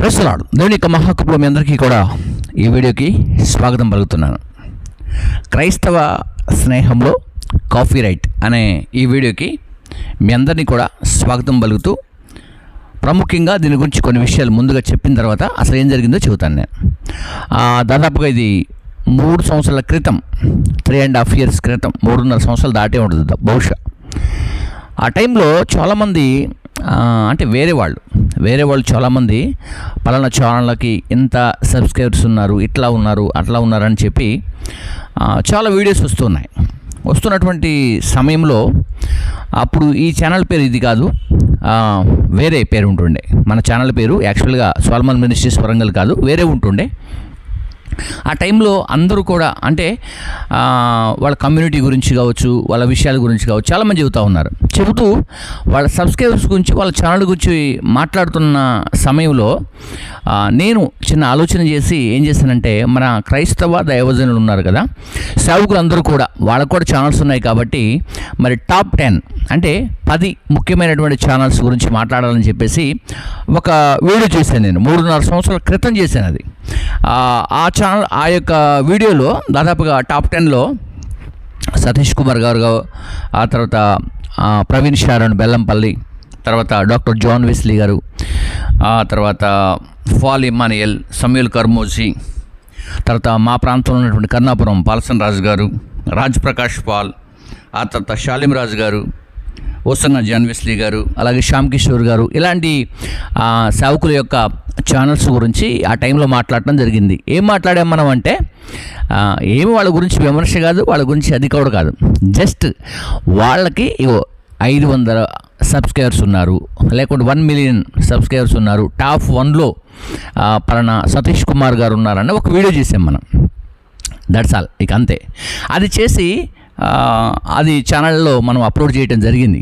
Press lord దేవుని యొక్క మహాకృపలో మీ అందరికీ కూడా ఈ వీడియోకి స్వాగతం పలుకుతున్నాను. క్రైస్తవ స్నేహంలో కాఫీ రైట్ అనే ఈ వీడియోకి మీ అందరినీ కూడా స్వాగతం పలుకుతూ ప్రాముఖ్యంగా దీని గురించి కొన్ని విషయాలు ముందుగా చెప్పిన తర్వాత అసలు ఏం జరిగిందో చెబుతాను నేను. దాదాపుగా ఇది 3 సంవత్సరాల క్రితం, 3.5 years క్రితం, 3.5 సంవత్సరాలు దాటే ఉంటుంది బహుశా. ఆ టైంలో చాలామంది అంటే వేరే వాళ్ళు చాలామంది పలానా ఛానళ్ళకి ఎంత సబ్స్క్రైబర్స్ ఉన్నారు, ఇట్లా ఉన్నారు, అట్లా ఉన్నారు అని చెప్పి చాలా వీడియోస్ వస్తున్నటువంటి సమయంలో అప్పుడు ఈ ఛానల్ పేరు ఇది కాదు, వేరే పేరు ఉంటుండే. మన ఛానల్ పేరు యాక్చువల్గా సోల్మన్ మినిస్ట్రీస్ వరంగల్ కాదు, వేరే ఉంటుండే. ఆ టైంలో అందరూ కూడా అంటే వాళ్ళ కమ్యూనిటీ గురించి కావచ్చు, వాళ్ళ విషయాల గురించి కావచ్చు చాలామంది చెబుతూ వాళ్ళ సబ్స్క్రైబర్స్ గురించి, వాళ్ళ ఛానల్ గురించి మాట్లాడుతున్న సమయంలో నేను చిన్న ఆలోచన చేసి ఏం చేశానంటే, మన క్రైస్తవ దైవజనులు ఉన్నారు కదా, సేవకులు అందరూ కూడా వాళ్ళకు కూడా ఛానల్స్ ఉన్నాయి కాబట్టి మరి టాప్ 10 అంటే 10 ముఖ్యమైనటువంటి ఛానల్స్ గురించి మాట్లాడాలని చెప్పేసి ఒక వీడియో చేశాను. నేను 3.5 సంవత్సరాల క్రితం చేశాను అది. ఆ యొక్క వీడియోలో దాదాపుగా టాప్ 10లో సతీష్ కుమార్ గారు, ఆ తర్వాత ప్రవీణ్ షారణ్ బెల్లంపల్లి, తర్వాత డాక్టర్ జాన్ వెస్లీ గారు, ఆ తర్వాత ఫాల్ ఇమ్మానియల్, సమూయేల్ కర్మోజీ, తర్వాత మా ప్రాంతంలో ఉన్నటువంటి కర్ణాపురం పాల్సన్ రాజు గారు, రాజ్ ప్రకాష్ పాల్, ఆ తర్వాత షాలిం రాజు గారు, ఓసంగ జాన్ వెస్లీ గారు, అలాగే శ్యామ్ కిషోర్ గారు, ఇలాంటి సేవకుల యొక్క ఛానల్స్ గురించి ఆ టైంలో మాట్లాడటం జరిగింది. ఏం మాట్లాడాం మనం అంటే, ఏమి వాళ్ళ గురించి విమర్శ కాదు, వాళ్ళ గురించి అది కూడా కాదు, జస్ట్ వాళ్ళకి 500 సబ్స్క్రైబర్స్ ఉన్నారు, లేకుంటే 1 million సబ్స్క్రైబర్స్ ఉన్నారు, టాప్ 1లో పలానా సతీష్ కుమార్ గారు ఉన్నారన్న ఒక వీడియో చేసాం మనం. దట్స్ ఆల్, ఇక అంతే. అది చేసి అది ఛానల్లో మనం అప్లోడ్ చేయడం జరిగింది.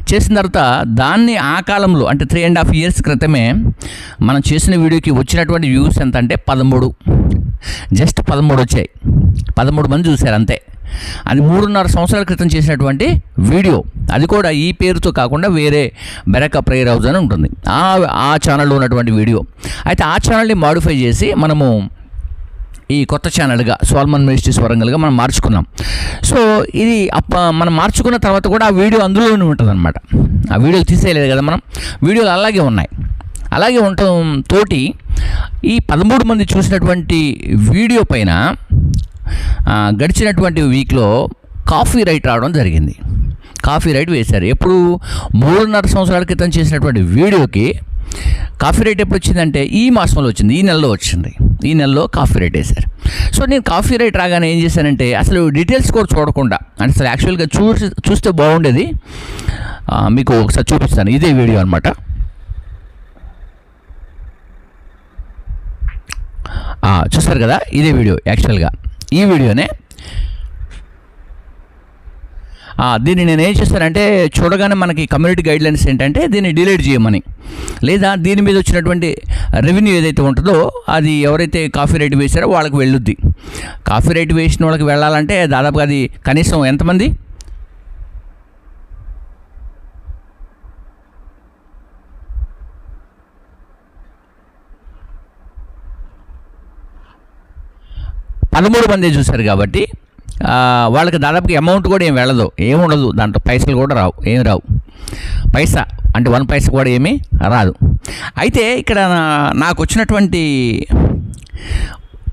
చేసిన తర్వాత దాన్ని ఆ కాలంలో అంటే 3.5 years క్రితమే మనం చేసిన వీడియోకి వచ్చినటువంటి వ్యూస్ ఎంత అంటే 13, జస్ట్ 13 వచ్చాయి. 13 మంది చూశారు అంతే. అది 3.5 సంవత్సరాల క్రితం చేసినటువంటి వీడియో. అది కూడా ఈ పేరుతో కాకుండా వేరే బెరక ప్రేయర్ హౌస్ అని ఉంటుంది, ఆ ఛానల్లో ఉన్నటువంటి వీడియో. అయితే ఆ ఛానల్ని మాడిఫై చేసి మనము ఈ కొత్త ఛానల్గా సోల్మన్ మినిస్ట్రీస్ వరంగల్గా మనం మార్చుకున్నాం. సో ఇది మనం మార్చుకున్న తర్వాత కూడా ఆ వీడియో అందులోనే ఉంటుంది అనమాట. ఆ వీడియోలు తీసేయలేదు కదా మనం, వీడియోలు అలాగే ఉన్నాయి. అలాగే ఉండటం తోటి ఈ 13 మంది చూసినటువంటి వీడియో పైన గడిచినటువంటి వీక్లో కాఫీ రైట్ రావడం జరిగింది. కాఫీ రైట్ వేశారు. ఎప్పుడు 3.5 సంవత్సరాల క్రితం చేసినటువంటి వీడియోకి కాఫీ రైట్ ఎప్పుడు వచ్చిందంటే ఈ మాసంలో వచ్చింది, ఈ నెలలో వచ్చింది. ఈ నెలలో కాఫీ రైట్ వేశారు. సో నేను కాఫీ రైట్ రాగానే ఏం చేశానంటే, అసలు డీటెయిల్స్ కూడా చూడకుండా, అంటే అసలు యాక్చువల్గా చూస్తే బాగుండేది, మీకు ఒకసారి చూపిస్తాను. ఇదే వీడియో అనమాట. చూస్తారు కదా, ఇదే వీడియో. యాక్చువల్గా ఈ వీడియోనే. దీన్ని నేను ఏం చేస్తానంటే, చూడగానే మనకి కమ్యూనిటీ గైడ్లైన్స్ ఏంటంటే దీన్ని డిలీట్ చేయమని, లేదా దీని మీద వచ్చినటువంటి రెవెన్యూ ఏదైతే ఉంటుందో అది ఎవరైతే కాఫీ రైట్ వేశారో వాళ్ళకి వెళ్ళుద్ది. కాఫీ రైట్ వేసిన వాళ్ళకి వెళ్ళాలంటే దాదాపుగా అది కనీసం ఎంతమంది, పదమూడు మంది చూశారు కాబట్టి వాళ్ళకి దాదాపుగా అమౌంట్ కూడా ఏం వెళ్ళదు, ఏముండదు దాంట్లో, పైసలు కూడా రావు, పైసా అంటే 1 పైసా కూడా ఏమీ రాదు. అయితే ఇక్కడ నాకు వచ్చినటువంటి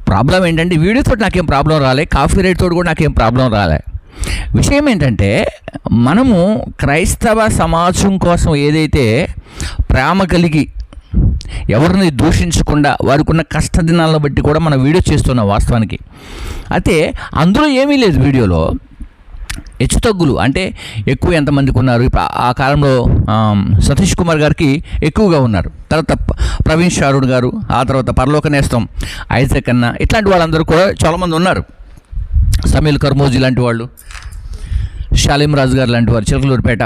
ప్రాబ్లం ఏంటంటే, వీడియోతో నాకేం ప్రాబ్లం రాలే, కాఫీ రేట్ తోటి కూడా నాకేం ప్రాబ్లం రాలే. విషయం ఏంటంటే, మనము క్రైస్తవ సమాజం కోసం ఏదైతే ప్రేమ కలిగి ఎవరిని దూషించకుండా వారికి ఉన్న కష్టదినాలను బట్టి కూడా మనం వీడియో చేస్తున్నాం వాస్తవానికి. అయితే అందులో ఏమీ లేదు వీడియోలో హెచ్చుతగ్గులు. అంటే ఎక్కువ ఎంతమందికి ఉన్నారు, ఆ కాలంలో సతీష్ కుమార్ గారికి ఎక్కువగా ఉన్నారు, తర్వాత ప్రవీణ్ షారణ్ గారు, ఆ తర్వాత పరలోక నేస్తం ఐజక్ అన్న, ఇట్లాంటి వాళ్ళందరూ కూడా చాలామంది ఉన్నారు. సమూయేల్ కర్మోజీ లాంటి వాళ్ళు, షాలిం రాజు గారు లాంటి వారు, చిలకలూరుపేట,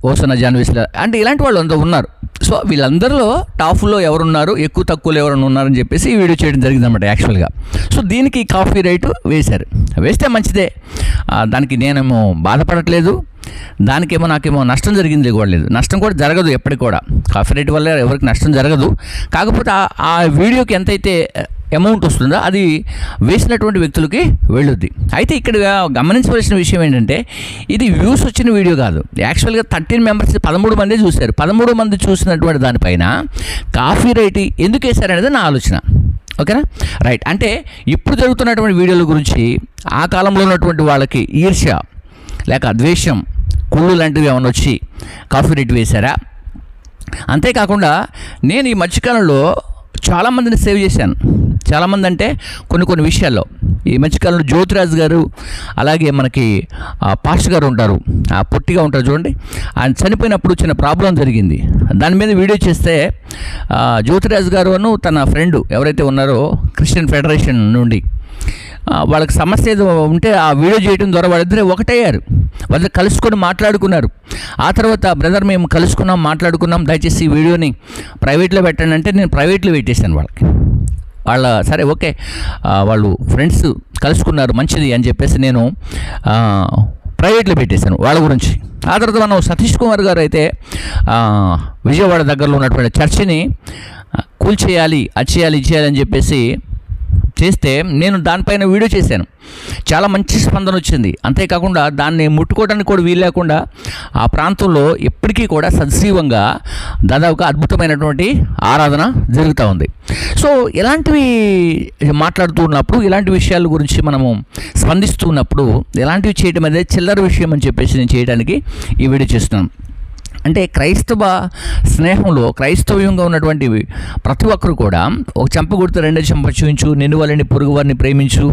ఓసంగ జాన్ వెస్లీ, అంటే ఇలాంటి వాళ్ళు అందరూ ఉన్నారు. సో వీళ్ళందరిలో టాప్లో ఎవరున్నారు, ఎక్కువ తక్కువలో ఎవరైనా ఉన్నారని చెప్పేసి ఈ వీడియో చేయడం జరిగింది అనమాట యాక్చువల్గా. సో దీనికి కాఫీ రైట్ వేశారు. వేస్తే మంచిదే, దానికి నేనేమో బాధపడట్లేదు. దానికేమో నాకేమో నష్టం జరిగింది కూడా లేదు. నష్టం కూడా జరగదు ఎప్పటికి కూడా. కాఫీ రేట్ వల్ల ఎవరికి నష్టం జరగదు. కాకపోతే ఆ వీడియోకి ఎంతైతే అమౌంట్ వస్తుందో అది వేసినటువంటి వ్యక్తులకి వెళ్ళుద్ది. అయితే ఇక్కడ గమనించవలసిన విషయం ఏంటంటే ఇది వ్యూస్ వచ్చిన వీడియో కాదు. యాక్చువల్గా 13 మెంబర్స్ 13 మంది చూశారు. 13 మంది చూసినటువంటి దానిపైన కాఫీ రేట్ ఎందుకు వేశారనేది నా ఆలోచన. ఓకేనా, రైట్. అంటే ఇప్పుడు జరుగుతున్నటువంటి వీడియోల గురించి ఆ కాలంలో ఉన్నటువంటి వాళ్ళకి ఈర్ష్య లేక ద్వేషం, కుళ్ళు లాంటివి ఏమైనా వచ్చి కాఫీ రేట్ వేశారా? అంతేకాకుండా నేను ఈ మధ్యకాలంలో చాలామందిని సేవ్ చేశాను. చాలామంది అంటే కొన్ని విషయాల్లో. ఈ మధ్యకాలంలో జ్యోతిరాజు గారు, అలాగే మనకి పాస్టర్ గారు ఉంటారు, పొట్టిగా ఉంటారు చూడండి. ఆయన చనిపోయినప్పుడు చిన్న ప్రాబ్లం జరిగింది. దాని మీద వీడియో చేస్తే జ్యోతిరాజు గారు తన ఫ్రెండ్ ఎవరైతే ఉన్నారో క్రిస్టియన్ ఫెడరేషన్ నుండి వాళ్ళకి సమస్య ఏదో ఉంటే ఆ వీడియో చేయడం ద్వారా వాళ్ళిద్దరే ఒకటయ్యారు. వాళ్ళు కలుసుకొని మాట్లాడుకున్నారు. ఆ తర్వాత బ్రదర్ మేము కలుసుకున్నాం, మాట్లాడుకున్నాం, దయచేసి ఈ వీడియోని ప్రైవేట్లో పెట్టండి అంటే నేను ప్రైవేట్లో పెట్టేశాను వాళ్ళకి. సరే ఓకే, వాళ్ళు ఫ్రెండ్స్ కలుసుకున్నారు మంచిది అని చెప్పేసి నేను ప్రైవేట్లో పెట్టేశాను వాళ్ళ గురించి. ఆ తర్వాత మనం సతీష్ కుమార్ గారు అయితే విజయవాడ దగ్గరలో ఉన్నటువంటి చర్చిని కూల్చేయాలి, అది చేయాలి, ఇది చేయాలి అని చెప్పేసి చేస్తే నేను దానిపైన వీడియో చేశాను. చాలా మంచి స్పందన వచ్చింది. అంతేకాకుండా దాన్ని ముట్టుకోవడానికి కూడా వీలు లేకుండా ఆ ప్రాంతంలో ఎప్పటికీ కూడా సజీవంగా దాదాపుగా అద్భుతమైనటువంటి ఆరాధన జరుగుతూ ఉంది. సో ఇలాంటివి మాట్లాడుతూ ఉన్నప్పుడు, ఇలాంటి విషయాల గురించి మనము స్పందిస్తున్నప్పుడు ఇలాంటివి చేయడం అనేది చిల్లర విషయం అని చెప్పేసి నేను చేయడానికి ఈ వీడియో చేస్తున్నాను. అంటే క్రైస్తవ స్నేహంలో క్రైస్తవ్యంగా ఉన్నటువంటి ప్రతి ఒక్కరు కూడా ఒక చెంప గుర్తు రెండో చెంప చూపించు, నిన్ను వాళ్ళని పొరుగు వారిని ప్రేమించు,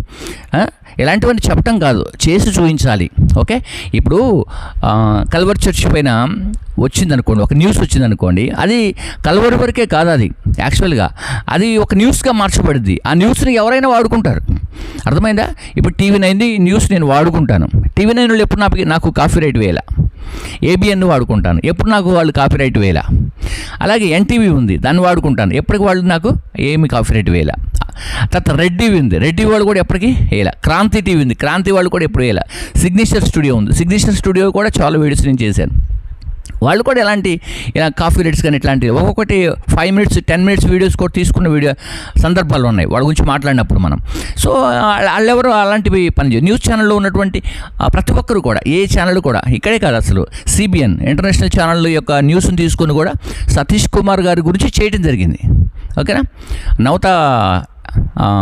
ఇలాంటివన్నీ చెప్పటం కాదు, చేసి చూపించాలి. ఓకే, ఇప్పుడు కల్వరి చర్చ్ పైన వచ్చిందనుకోండి, ఒక న్యూస్ వచ్చిందనుకోండి, అది కల్వరి వరకే కాదు, అది యాక్చువల్గా అది ఒక న్యూస్గా మార్చబడింది. ఆ న్యూస్ని ఎవరైనా వాడుకుంటారు. అర్థమైందా? ఇప్పుడు TV9 న్యూస్ నేను వాడుకుంటాను. TV9లో ఎప్పుడు నాకు కాపీ రైట్ వేయాల. ABN వాడుకుంటాను, ఎప్పుడు నాకు వాళ్ళు కాపీ రైట్ వేయాల. అలాగే NTV ఉంది, దాన్ని వాడుకుంటాను, ఎప్పటికి వాళ్ళు నాకు ఏమి కాపీ రైట్ వేయాల. తర్వాత రెడ్ టీవీ ఉంది, రెడ్ టీవీ వాళ్ళు కూడా ఎప్పటికీ వేయాల. క్రాంతి టీవీ ఉంది, క్రాంతి వాళ్ళు కూడా ఎప్పుడు వేయాల. సిగ్నేచర్ స్టూడియో ఉంది, సిగ్నేచర్ స్టూడియో కూడా చాలా వీడియోస్ నేను చేశాను. వాళ్ళు కూడా ఇలా కాఫీ రేట్స్ కానీ ఇట్లాంటివి ఒక్కొక్కటి 5 మినిట్స్ 10 మినిట్స్ వీడియోస్ కూడా తీసుకున్న సందర్భాలు ఉన్నాయి వాళ్ళ గురించి మాట్లాడినప్పుడు మనం. సో వాళ్ళెవరు అలాంటివి పనిచేయరు. న్యూస్ ఛానల్లో ఉన్నటువంటి ప్రతి ఒక్కరు కూడా, ఏ ఛానల్ కూడా, ఇక్కడే కాదు అసలు CBN ఇంటర్నేషనల్ ఛానల్ యొక్క న్యూస్ని తీసుకొని కూడా సతీష్ కుమార్ గారి గురించి చేయడం జరిగింది. ఓకేనా, నవత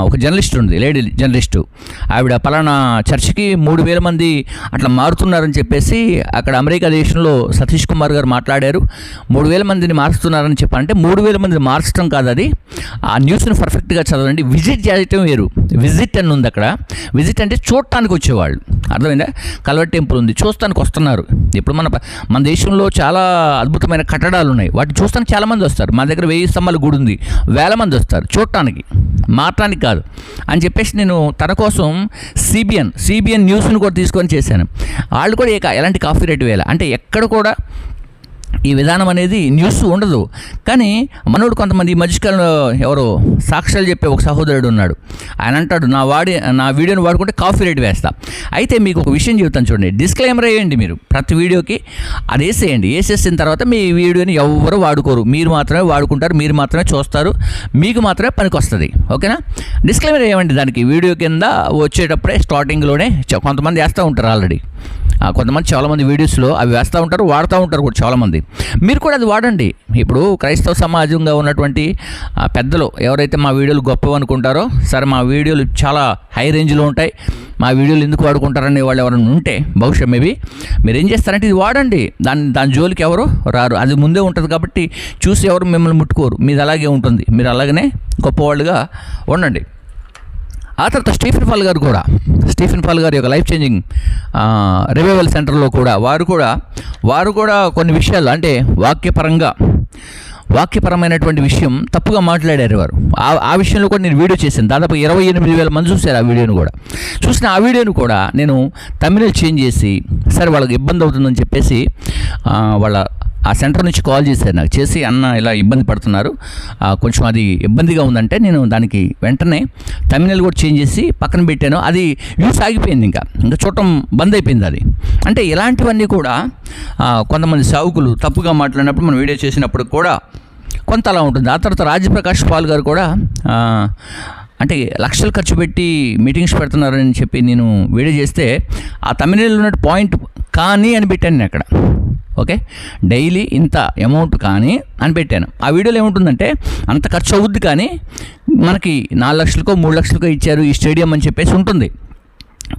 ఒక జర్నలిస్ట్ ఉంది, లేడీ జర్నలిస్టు, ఆవిడ పలానా చర్చికి 3,000 మంది అట్లా మారుతున్నారని చెప్పేసి అక్కడ అమెరికా దేశంలో సతీష్ కుమార్ గారు మాట్లాడారు. 3,000 మందిని మారుస్తున్నారని చెప్పాలంటే 3,000 మందిని మార్చడం కాదు, అది ఆ న్యూస్ని పర్ఫెక్ట్గా చదవండి. విజిట్ చేయటం వేరు, విజిట్ అని ఉంది అక్కడ. విజిట్ అంటే చూడటానికి వచ్చేవాళ్ళు, అర్థమైందా? కల్వర్ టెంపుల్ ఉంది, చూస్తానికి వస్తున్నారు. ఇప్పుడు మన దేశంలో చాలా అద్భుతమైన కట్టడాలు ఉన్నాయి, వాటిని చూస్తానికి చాలామంది వస్తారు. మా దగ్గర 1000 స్తంభాల గుడి ఉంది, వేల మంది వస్తారు చూడటానికి, మాట్లాడానికి కాదు అని చెప్పేసి నేను తన కోసం CBN న్యూస్ను కూడా తీసుకొని చేశాను. వాళ్ళు కూడా ఎలాంటి కాఫీ రేట్ వేయాలి అంటే ఎక్కడ కూడా ఈ విధానం అనేది న్యూస్ ఉండదు. కానీ మనోడు కొంతమంది ఈ మధ్యకాలంలో ఎవరో సాక్ష్యాలు చెప్పే ఒక సహోదరుడు ఉన్నాడు. ఆయన అంటాడు, నా వీడియోని వాడుకుంటే కాఫీ రేట్ వేస్తా. అయితే మీకు ఒక విషయం చెబుతాను చూడండి, డిస్క్లైమర్ వేయండి మీరు ప్రతి వీడియోకి, అది వేసేయండి. వేసేసిన తర్వాత మీ వీడియోని ఎవరు వాడుకోరు, మీరు మాత్రమే వాడుకుంటారు, మీరు మాత్రమే చూస్తారు, మీకు మాత్రమే పనికి వస్తుంది. ఓకేనా? డిస్క్లైమర్ వేయండి దానికి. వీడియో కింద వచ్చేటప్పుడే స్టార్టింగ్లోనే కొంతమంది వేస్తూ ఉంటారు ఆల్రెడీ, కొంతమంది చాలామంది వీడియోస్లో అవి వేస్తూ ఉంటారు, వాడుతూ ఉంటారు కూడా చాలామంది. మీరు కూడా అది వాడండి. ఇప్పుడు క్రైస్తవ సమాజంగా ఉన్నటువంటి పెద్దలు ఎవరైతే మా వీడియోలు గొప్పవి అనుకుంటారో, సరే మా వీడియోలు చాలా హై రేంజ్లో ఉంటాయి, మా వీడియోలు ఎందుకు వాడుకుంటారని వాళ్ళు ఎవరైనా ఉంటే బహుశా మేబీ మీరు ఏం చేస్తారంటే ఇది వాడండి, దాని జోలికి ఎవరు రారు, అది ముందే ఉంటుంది కాబట్టి చూసి ఎవరు మిమ్మల్ని ముట్టుకోరు, మీది అలాగే ఉంటుంది, మీరు అలాగనే గొప్పవాళ్ళుగా ఉండండి. ఆ తర్వాత స్టీఫెన్ పాల్ గారి యొక్క లైఫ్ చేంజింగ్ రివైవల్ సెంటర్లో కూడా వారు కూడా కొన్ని విషయాలు అంటే వాక్యపరమైనటువంటి విషయం తప్పుగా మాట్లాడారు వారు. ఆ విషయంలో కూడా నేను వీడియో చేశాను. దాదాపు 28,000 మంది చూశారు ఆ వీడియోను కూడా. చూసిన ఆ వీడియోను కూడా నేను తమిళ చేంజ్ చేసి, సరే వాళ్ళకి ఇబ్బంది అవుతుందని చెప్పేసి వాళ్ళ ఆ సెంటర్ నుంచి కాల్ చేశారు నాకు, చేసి అన్న ఇలా ఇబ్బంది పడుతున్నారు, కొంచెం అది ఇబ్బందిగా ఉందంటే నేను దానికి వెంటనే తమిళ కూడా చేంజ్ చేసి పక్కన పెట్టాను. అది యూస్ ఆగిపోయింది, ఇంకా చూడటం బంద్ అయిపోయింది అది. అంటే ఇలాంటివన్నీ కూడా కొంతమంది సావుకులు తప్పుగా మాట్లాడినప్పుడు మనం వీడియో చేసినప్పుడు కూడా కొంత అలా ఉంటుంది. ఆ తర్వాత రాజప్రకాష్ పాల్ గారు కూడా అంటే లక్షలు ఖర్చు పెట్టి మీటింగ్స్ పెడుతున్నారని చెప్పి నేను వీడియో చేస్తే ఆ తమిళలో ఉన్న పాయింట్ కానీ అని పెట్టాను నేను అక్కడ. ఓకే, డైలీ ఇంత అమౌంట్ కానీ అని పెట్టాను. ఆ వీడియోలో ఏముంటుందంటే అంత ఖర్చు అవుద్ది కానీ మనకి 4 లక్షలకో 3 లక్షలకో ఇచ్చారు ఈ స్టేడియం అని చెప్పేసి ఉంటుంది.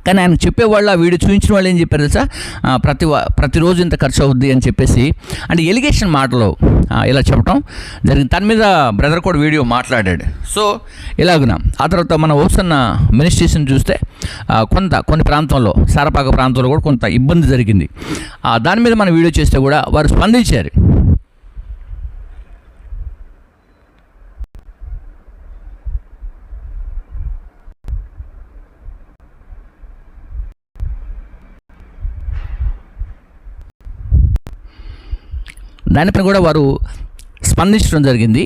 కానీ ఆయన చెప్పేవాళ్ళు, ఆ వీడియో చూపించిన వాళ్ళు ఏం చెప్పారు తెలుసా, ప్రతిరోజు ఇంత ఖర్చు అవుద్ది అని చెప్పేసి, అంటే ఎలిగేషన్ మాటలో ఇలా చెప్పడం జరిగింది. దాని మీద బ్రదర్ కూడా వీడియో మాట్లాడాడు. సో ఇలాగున ఆ తర్వాత మన ఓసన్న మినిస్ట్రీస్ని చూస్తే కొన్ని ప్రాంతంలో, సారపాక ప్రాంతంలో కూడా కొంత ఇబ్బంది జరిగింది. దాని మీద మన వీడియో చేస్తే కూడా వారు స్పందించారు. దానిపైన కూడా వారు స్పందించడం జరిగింది.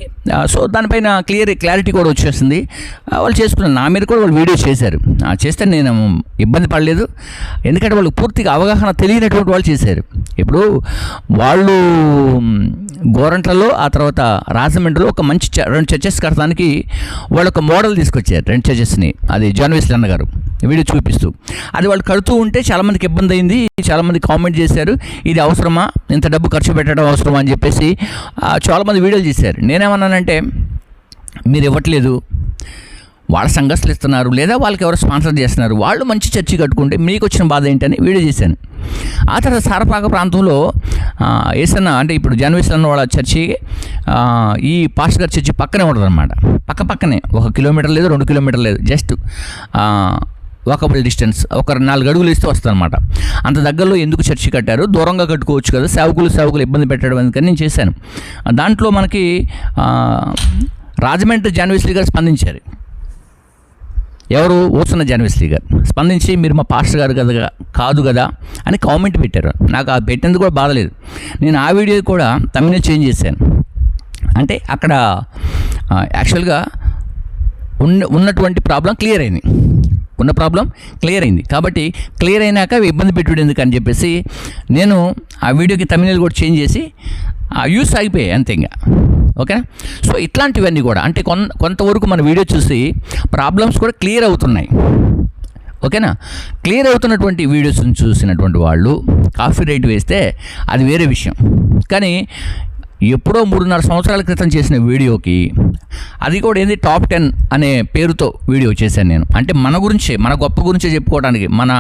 సో దానిపైన క్లారిటీ కూడా వచ్చేసింది. వాళ్ళు చేసుకున్నారు. నా మీద కూడా వాళ్ళు వీడియో చేశారు. చేస్తే నేను ఇబ్బంది పడలేదు, ఎందుకంటే వాళ్ళు పూర్తిగా అవగాహన తెలియనటువంటి వాళ్ళు చేశారు. ఇప్పుడు వాళ్ళు గోరంట్లలో, ఆ తర్వాత రాజమండ్రిలో ఒక మంచి 2 చర్చెస్ కట్టడానికి వాళ్ళు ఒక మోడల్ తీసుకొచ్చారు, 2 చర్చెస్ని. అది జాన్ వెస్లీ అన్న గారు వీడియో చూపిస్తూ, అది వాళ్ళు కడుతూ ఉంటే చాలామందికి ఇబ్బంది అయింది. చాలామంది కామెంట్ చేశారు, ఇది అవసరమా, ఇంత డబ్బు ఖర్చు పెట్టడం అవసరమా అని చెప్పేసి చాలామంది వీడియోలు చేశారు. నేనేమన్నానంటే, మీరు ఇవ్వట్లేదు, వాళ్ళ సంఘస్థులు ఇస్తున్నారు, లేదా వాళ్ళకి ఎవరు స్పాన్సర్ చేస్తున్నారు, వాళ్ళు మంచి చర్చి కట్టుకుంటే మీకు వచ్చిన బాధ ఏంటని వీడియో చేశాను. ఆ తర్వాత సారపాక ప్రాంతంలో ఏసన్న, అంటే ఇప్పుడు జాన్ వెస్లీ అన్న వాళ్ళ చర్చి ఈ పాస్టర్ గారి చర్చి పక్కనే ఉంటుంది అనమాట. పక్కనే 1 కిలోమీటర్ లేదు, 2 కిలోమీటర్ లేదు, జస్ట్ వాకబుల్ డిస్టెన్స్, ఒక 4 అడుగులు ఇస్తే వస్తుంది అనమాట. అంత దగ్గరలో ఎందుకు చర్చి కట్టారు, దూరంగా కట్టుకోవచ్చు కదా, సేవకులు ఇబ్బంది పెట్టడం అందుకని నేను చేశాను. దాంట్లో మనకి రాజమండ్రి జాన్ వెస్లీ గారు స్పందించారు. ఎవరు, ఓసన్న జాన్ వెస్లీ గారు స్పందించి, మీరు మా పాస్టర్ గారు కదా కాదు కదా అని కామెంట్ పెట్టారు. నాకు ఆ పెట్టేందుకు కూడా బాధలేదు. నేను ఆ వీడియో కూడా తమిళ చేంజ్ చేశాను. అంటే అక్కడ యాక్చువల్గా ఉన్నటువంటి ప్రాబ్లం క్లియర్ అయింది. కాబట్టి క్లియర్ అయినాక ఇబ్బంది పెట్టుడు ఎందుకు అని చెప్పేసి నేను ఆ వీడియోకి తమిళ కూడా చేంజ్ చేసి యూస్ ఆగిపోయాయి అంతే ఇంకా. ఓకేనా? సో ఇట్లాంటివన్నీ కూడా అంటే కొంతవరకు మన వీడియో చూసి ప్రాబ్లమ్స్ కూడా క్లియర్ అవుతున్నాయి. ఓకేనా? క్లియర్ అవుతున్నటువంటి వీడియోస్ని చూసినటువంటి వాళ్ళు కాఫీ రేట్ వేస్తే అది వేరే విషయం. కానీ ఎప్పుడో 3.5 సంవత్సరాల క్రితం చేసిన వీడియోకి, అది కూడా ఏంది టాప్ 10 అనే పేరుతో వీడియో చేశాను నేను. అంటే మన గురించే, మన గొప్ప గురించే చెప్పుకోవడానికి, మన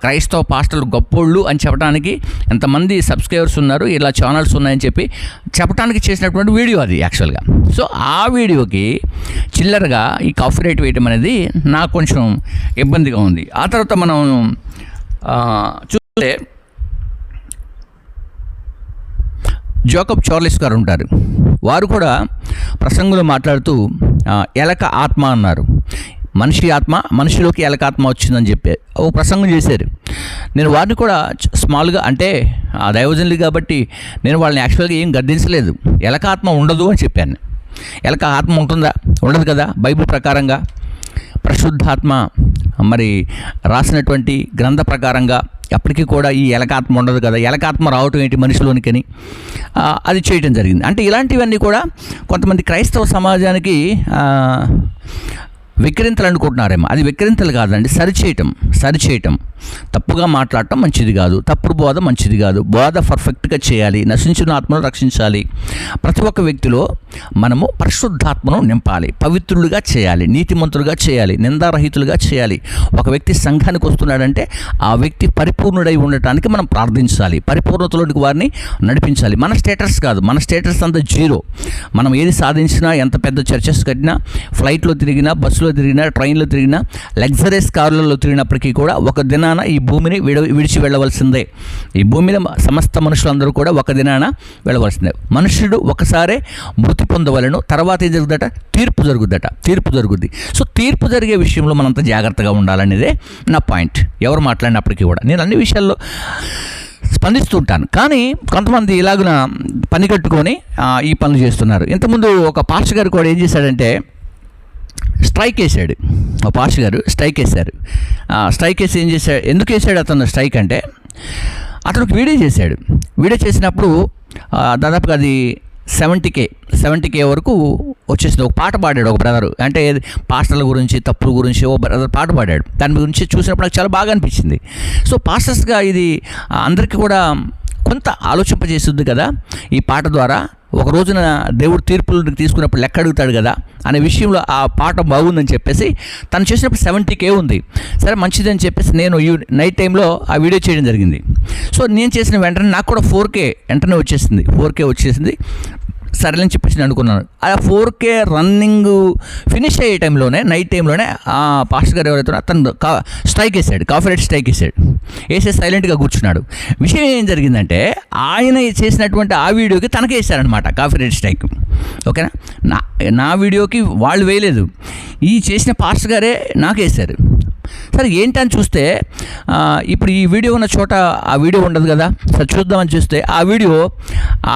క్రైస్తవ పాస్టర్లు గొప్పోళ్ళు అని చెప్పడానికి ఎంతమంది సబ్స్క్రైబర్స్ ఉన్నారు, ఇలా ఛానల్స్ ఉన్నాయని చెప్పడానికి చేసినటువంటి వీడియో అది యాక్చువల్గా. సో ఆ వీడియోకి చిల్లరగా ఈ కాఫీ రేట్ వేయటం అనేది నాకు కొంచెం ఇబ్బందిగా ఉంది. ఆ తర్వాత మనం చూస్తే జోకబ్ చార్లెస్ గారు ఉంటారు. వారు కూడా ప్రసంగంలో మాట్లాడుతూ ఎలక ఆత్మ అన్నారు. మనిషి ఆత్మ, మనిషిలోకి ఎలక ఆత్మ వచ్చిందని చెప్పి ఓ ప్రసంగం చేశారు. నేను వారిని కూడా స్మాల్గా, అంటే దైవజనులు కాబట్టి నేను వాళ్ళని యాక్చువల్గా ఏం గద్దించలేదు. ఎలక ఆత్మ ఉండదు అని చెప్పాను. ఎలక ఆత్మ ఉంటుందా? ఉండదు కదా. బైబిల్ ప్రకారంగా పరిశుద్ధాత్మ మరి రాసినటువంటి గ్రంథ ప్రకారంగా అప్పటికీ కూడా ఈ ఎలకాత్మ ఉండదు కదా. ఎలకాత్మ రావటం ఏంటి మనిషిలోనికని అది చేయటం జరిగింది. అంటే ఇలాంటివన్నీ కూడా కొంతమంది క్రైస్తవ సమాజానికి విక్రింతలు అనుకుంటున్నారేమో. అది విక్రింతలు కాదండి, సరిచేయటం. తప్పుగా మాట్లాడటం మంచిది కాదు, తప్పుడు బోధ మంచిది కాదు. బోధ పర్ఫెక్ట్గా చేయాలి, నశించిన ఆత్మను రక్షించాలి. ప్రతి ఒక్క వ్యక్తిలో మనము పరిశుద్ధాత్మను నింపాలి, పవిత్రులుగా చేయాలి, నీతిమంతులుగా చేయాలి, నిందారహితులుగా చేయాలి. ఒక వ్యక్తి సంఘానికి వస్తున్నాడంటే ఆ వ్యక్తి పరిపూర్ణుడై ఉండటానికి మనం ప్రార్థించాలి, పరిపూర్ణతలోనికి వారిని నడిపించాలి. మన స్టేటస్ కాదు, మన స్టేటస్ అంతా 0. మనం ఏది సాధించినా, ఎంత పెద్ద చర్చెస్ కట్టినా, ఫ్లైట్లో తిరిగినా, బస్సులో తిరిగినా, ట్రైన్లో తిరిగినా, లగ్జరీస్ కార్లలో తిరిగినప్పటికీ కూడా ఒక దినాన ఈ భూమిని విడిచి వెళ్ళవలసిందే. ఈ భూమి మీద సమస్త మనుషులందరూ కూడా ఒక దినాన వెళ్ళవలసిందే. మనుషుడు ఒకసారే మృతి పొందవలను, తర్వాత ఏం జరుగుదట? తీర్పు జరుగుద్ది. సో తీర్పు జరిగే విషయంలో మనంతా జాగ్రత్తగా ఉండాలనేదే నా పాయింట్. ఎవరు మాట్లాడినప్పటికీ కూడా నేను అన్ని విషయాల్లో స్పందిస్తుంటాను. కానీ కొంతమంది ఇలాగున పని కట్టుకొని ఈ పనులు చేస్తున్నారు. ఇంతకుముందు ఒక పాస్టర్ గారు కూడా ఏం చేశాడంటే స్ట్రైక్ వేసాడు. ఒక పాస్టర్ గారు స్ట్రైక్ వేశారు. స్ట్రైక్ వేసి ఏం చేశాడు, ఎందుకు వేసాడు అతను స్ట్రైక్ అంటే, అతను ఒక వీడియో చేశాడు. వీడియో చేసినప్పుడు దాదాపుగా అది 70K వరకు వచ్చేసింది. ఒక పాట పాడాడు ఒక బ్రదరు, అంటే పాస్టర్ల గురించి, తప్పుల గురించి ఓ బ్రదర్ పాట పాడాడు. దాని గురించి చూసినప్పుడు నాకు చాలా బాగా అనిపించింది. సో పాస్టర్స్గా ఇది అందరికీ కూడా కొంత ఆలోచింపజేస్తుంది కదా ఈ పాట ద్వారా. ఒక రోజున దేవుడు తీర్పులు తీసుకున్నప్పుడు లెక్క అడుగుతాడు కదా అనే విషయంలో ఆ పాట బాగుందని చెప్పేసి తను చేసినప్పుడు 70K ఉంది. సరే మంచిదని చెప్పేసి నేను ఈ నైట్ టైంలో ఆ వీడియో చేయడం జరిగింది. సో నేను చేసిన వెంటనే నాకు కూడా 4K వెంటనే వచ్చేసింది. 4K వచ్చేసింది. సరేలని చెప్పేసి నేను అనుకున్నాను. ఆ 4K రన్నింగ్ ఫినిష్ అయ్యే టైంలోనే, నైట్ టైంలోనే ఆ పాస్టర్ గారు ఎవరైతే అతను స్ట్రైక్ వేసాడు, కాపీరైట్ స్ట్రైక్ వేసాడు. వేసే సైలెంట్గా కూర్చున్నాడు. విషయం ఏం జరిగిందంటే ఆయన చేసినటువంటి ఆ వీడియోకి తనకే వేశారనమాట కాపీరైట్ స్ట్రైక్. ఓకేనా, నా వీడియోకి వాళ్ళు వేయలేదు, ఈ చేసిన పాస్టర్ గారే నాకు వేశారు. సరే ఏంటని చూస్తే ఇప్పుడు ఈ వీడియో ఉన్న చోట ఆ వీడియో ఉండదు కదా. సరే చూద్దామని చూస్తే ఆ వీడియో